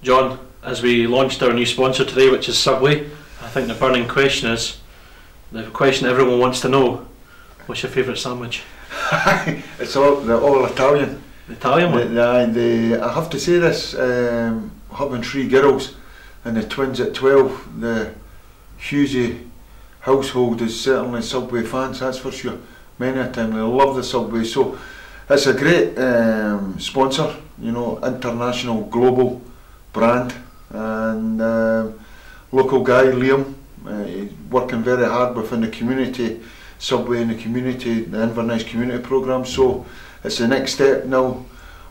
John, as we launched our new sponsor today, which is Subway, I think the burning question is, the question everyone wants to know, what's your favourite sandwich? It's all Italian. The Italian one? I have to say this, having 3 girls and the twins at 12, the Hughes household is certainly Subway fans, that's for sure. Many a time they love the Subway, so it's a great sponsor, you know, international, global brand, and local guy Liam, he's working very hard within the community, Subway in the community, the Inverness community programme, so it's the next step now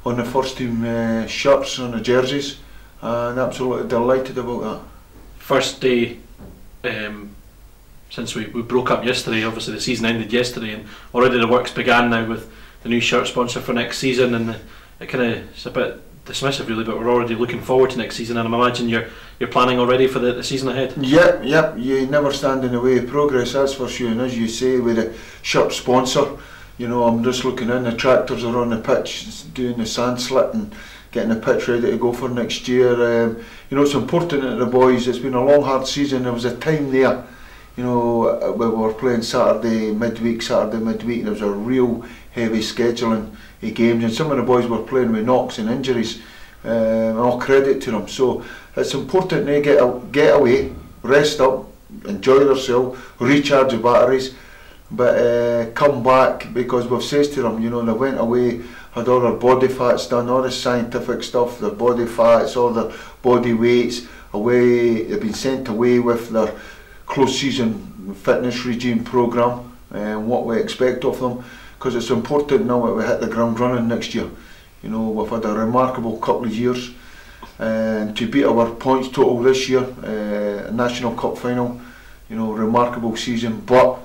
on the first team shirts, on the jerseys, and absolutely delighted about that. First day since we broke up yesterday, obviously the season ended yesterday, and already the works began now with the new shirt sponsor for next season, and it's a bit dismissive really, but we're already looking forward to next season, and I imagine you're planning already for the season ahead. Yep, you never stand in the way of progress, that's for sure, and as you say, with the shirt sponsor, you know, I'm just looking in, the tractors are on the pitch doing the sand slit and getting the pitch ready to go for next year. You know, it's important that the boys, it's been a long hard season, there was a time there, you know, we were playing Saturday midweek, and there was a real heavy scheduling of games, and some of the boys were playing with knocks and injuries, all credit to them, so it's important they get away, rest up, enjoy themselves, recharge the batteries, but come back, because we've said to them, you know, they went away, had all their body fats done, all the scientific stuff, their body fats, all their body weights away, they've been sent away with their close season fitness regime programme and what we expect of them, because it's important now that we hit the ground running next year. You know, we've had a remarkable couple of years, and to beat our points total this year, National Cup final, you know, remarkable season, but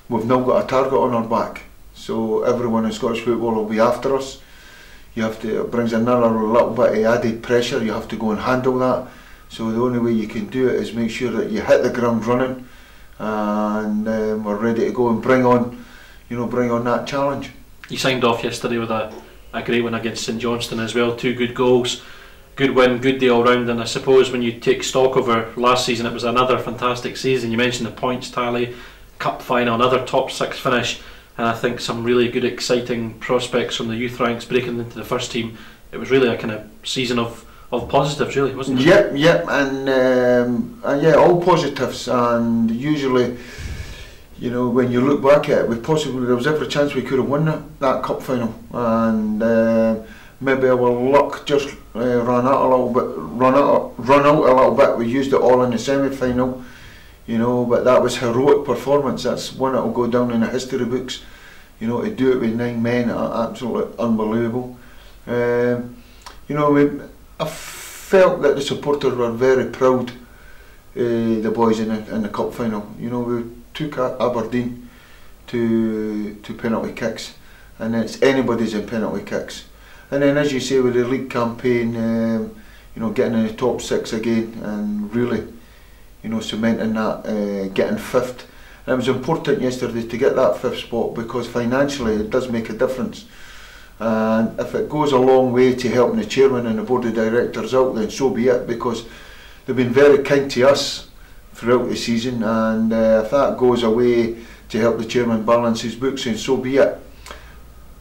we've now got a target on our back, so everyone in Scottish football will be after us. You have to, it brings another little bit of added pressure, you have to go and handle that, so the only way you can do it is make sure that you hit the ground running, and we're ready to go and bring on that challenge. You signed off yesterday with a great one against St Johnstone as well, 2 good goals, good win, good day all round, and I suppose when you take stock over last season, it was another fantastic season. You mentioned the points tally, cup final, another top 6 finish, and I think some really good exciting prospects from the youth ranks breaking into the first team. It was really a kind of season of positives really, wasn't it? Yep, and yeah, all positives, and usually, you know, when you look back at it, there was every chance we could have won that cup final, and maybe our luck just run out a little bit. We used it all in the semi-final, you know, but that was heroic performance. That's one that will go down in the history books. You know, to do it with 9 men, absolutely unbelievable. You know, I felt that the supporters were very proud, the boys in the cup final. You know, we took Aberdeen to penalty kicks, and it's anybody's in penalty kicks. And then, as you say, with the league campaign, you know, getting in the top 6 again, and really, you know, cementing that, getting 5th. And it was important yesterday to get that 5th spot, because financially it does make a difference. And if it goes a long way to helping the chairman and the board of directors out, then so be it, because they've been very kind to us throughout the season, and if that goes away to help the chairman balance his books, then so be it.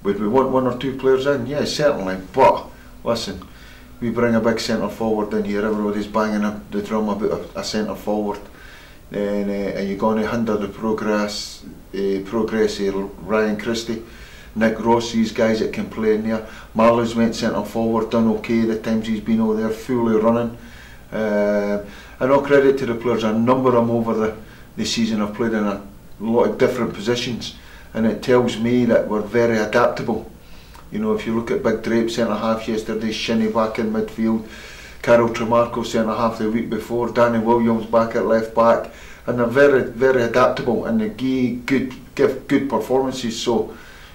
Would we want 1 or 2 players in? Yes, certainly, but listen, we bring a big centre forward in here, everybody's banging up the drum about a centre forward, then are you going to hinder the progress of Ryan Christie, Nick Ross, these guys that can play in there. Marley's went centre forward, done okay the times he's been over there, fully running. And all credit to the players, a number of them over the season have played in a lot of different positions, and it tells me that we're very adaptable. You know, if you look at Big Drape centre half yesterday, Shinny back in midfield, Carol Tremarco centre half the week before, Danny Williams back at left back, and they're very, very adaptable, and they give good performances. So,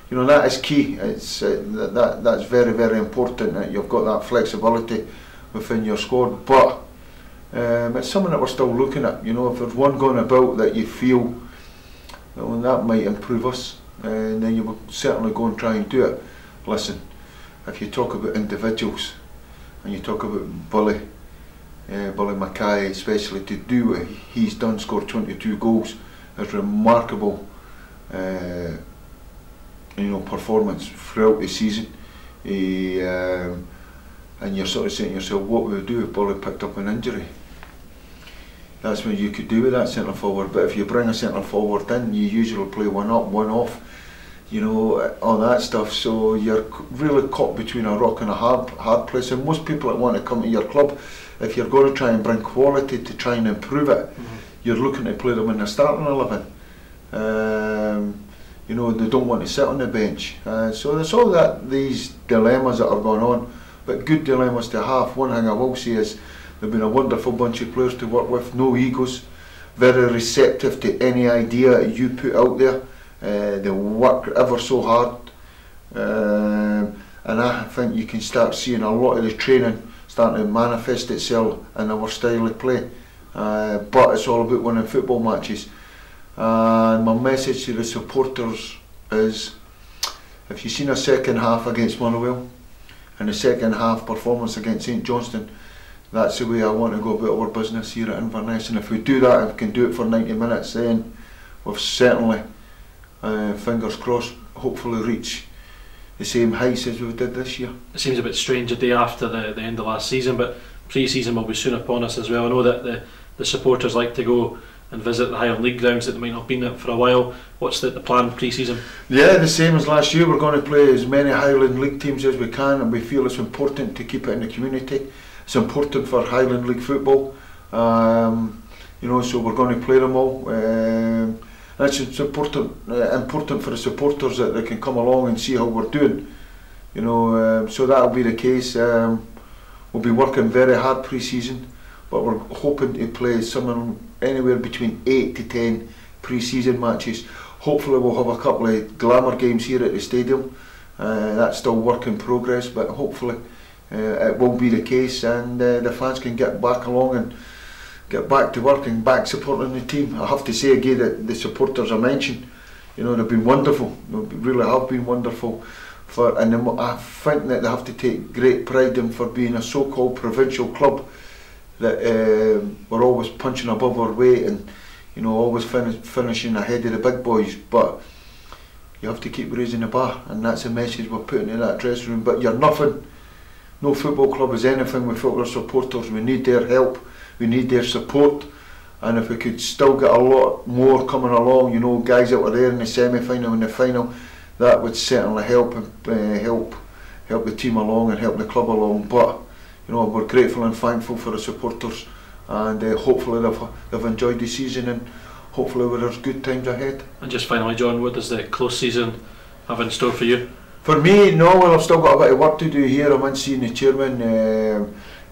you know, that is key. It's that's very, very important that you've got that flexibility within your squad. But it's something that we're still looking at. You know, if there's one going about that you feel that might improve us, then you will certainly go and try and do it. Listen, if you talk about individuals, and you talk about Bully Mackay especially, to do what he's done, scored 22 goals, is remarkable performance throughout the season. And you're sort of saying to yourself, what would we do if Bully picked up an injury? That's what you could do with that centre forward. But if you bring a centre forward in, you usually play one up, one off, all that stuff. So you're really caught between a rock and a hard place. And most people that want to come to your club, if you're going to try and bring quality to try and improve it, you're looking to play them in the starting 11. They don't want to sit on the bench. So there's all these dilemmas that are going on, but good dilemmas to have. One thing I will say is they've been a wonderful bunch of players to work with, no egos, very receptive to any idea you put out there. They work ever so hard, and I think you can start seeing a lot of the training starting to manifest itself in our style of play. But it's all about winning football matches. And my message to the supporters is, if you've seen a second half against Motherwell and a second half performance against St Johnstone, that's the way I want to go about our business here at Inverness. And if we do that, if we can do it for 90 minutes, then we've certainly, fingers crossed, hopefully reach the same heights as we did this year. It seems a bit strange a day after the end of last season, but pre-season will be soon upon us as well. I know that the supporters like to go and visit the Highland League grounds that they might not have been at for a while. What's the plan pre-season? Yeah, the same as last year. We're going to play as many Highland League teams as we can, and we feel it's important to keep it in the community. It's important for Highland League football, so we're going to play them all. It's important for the supporters that they can come along and see how we're doing. So that'll be the case. We'll be working very hard pre-season, but we're hoping to play anywhere between 8 to 10 pre-season matches. Hopefully we'll have a couple of glamour games here at the stadium. That's still work in progress, but hopefully it will be the case, and the fans can get back along and get back to work and back supporting the team. I have to say again that the supporters I mentioned, they've been wonderful. They really have been wonderful. And I think that they have to take great pride in, for being a so-called provincial club, that we're always punching above our weight and always finishing ahead of the big boys. But you have to keep raising the bar, and that's the message we're putting in that dressing room. But you're nothing. No football club is anything without our supporters. We need their help. We need their support, and if we could still get a lot more coming along, guys that were there in the semi-final and the final, that would certainly help the team along and help the club along. But we're grateful and thankful for the supporters, and hopefully they've enjoyed the season, and hopefully there's good times ahead. And just finally, John, what does the close season have in store for you? For me, I've still got a bit of work to do here. I'm in seeing the chairman.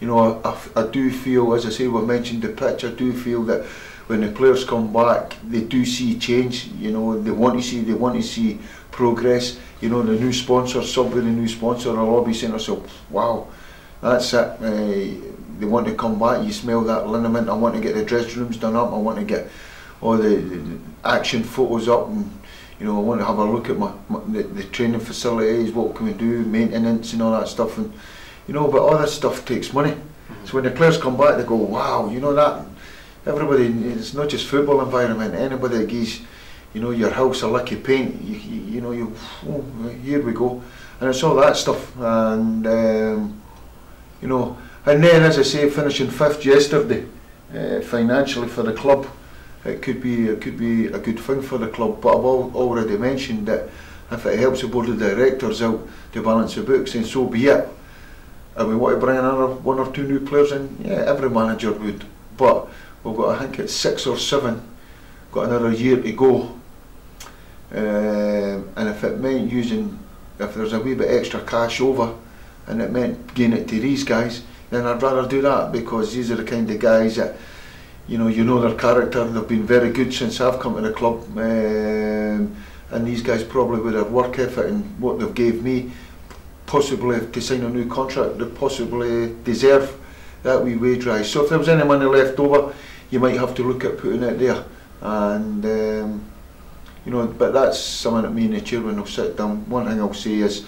I do feel, as I say, we mentioned the pitch, I do feel that when the players come back, they do see change. They want to see progress. The new sponsor, Subway, the new sponsor, will all be saying to themselves, wow, that's it. They want to come back. You smell that liniment. I want to get the dressing rooms done up. I want to get all the action photos up, and I want to have a look at the training facilities. What can we do, maintenance and all that stuff, and but all that stuff takes money. So when the players come back, they go, wow, that everybody, it's not just football environment, anybody that gives your house a lick of paint, here we go. And it's all that stuff. And and then, as I say, finishing 5th yesterday, financially for the club, it could be a good thing for the club. But I've already mentioned that if it helps the board of directors out to balance the books, then so be it. And we want to bring another 1 or 2 new players in, yeah, every manager would. But we've got, I think it's 6 or 7, got another year to go. And if it meant if there's a wee bit extra cash over, and it meant giving it to these guys, then I'd rather do that, because these are the kind of guys that, their character, they've been very good since I've come to the club. And these guys probably, with their work ethic and what they've gave me, possibly to sign a new contract, they possibly deserve that wee wage rise. So if there was any money left over, you might have to look at putting it there. And but that's something that me and the chairman will sit down. One thing I'll say is,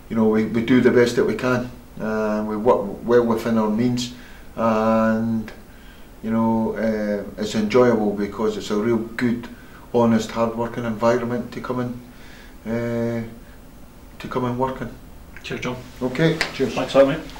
we do the best that we can. We work well within our means, and you know, it's enjoyable because it's a real good, honest, hard-working environment to come and work in. Cheers, John. Okay, cheers. Thanks for that, mate.